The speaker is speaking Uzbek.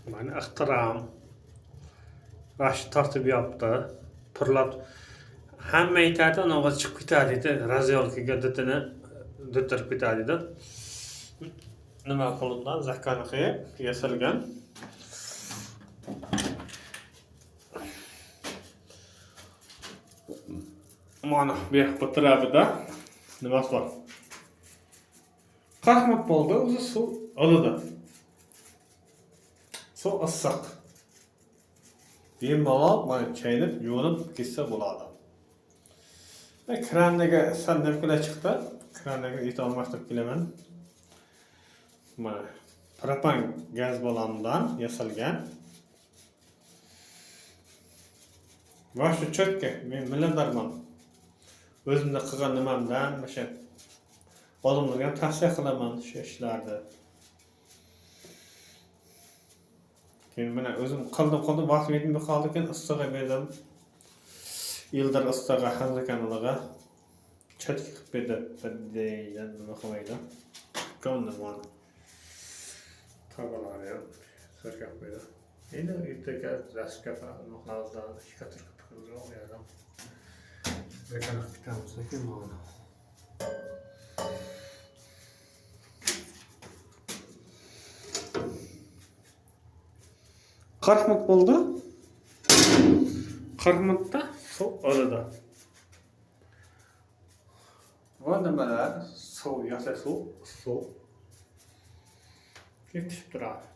Bana ıhtıram. Başı tartıp yaptı. Pırlat. Hem meytadi ona çıkıp gitadiydi. Razyolkaga dütürüp gitadiydi. Nima qo'limdan zakarlıqı yasalgan. Mana bu tarafida nima bor? Qahmat bo'ldi, o'zi suv oladi. Suv issiq. Bemalol mana chaynab, yuvinib ketsa bo'ladi. Va krandaga sandab kela chiqdi. Krandaga yeta olmasdek kelaman. Mana propan gaz balonidan yasalgan. Va shu cho'tka men minnatdorman. O'zimda qilgan nimamdan o'sha olimlarga tavsiya qilaman shu ishlarni. Keyin mana o'zim qildim vaqt yetmay qoldi ekan issiqqa berdim. Yildir issiqqa hazrakanliga cho'tka qilib berdi degan nima qilmaydi. Ko'ndim mana. Tavalar ya. Sırkap böyle. Yine üstteki raskap muhafızdan şikatır kapıkları oluyor. Ve kanak kitabımızdaki mana. Kaç mut oldu? 40 mutta su arada. Bu nimalar? Su, yasa su. Yetişip durar.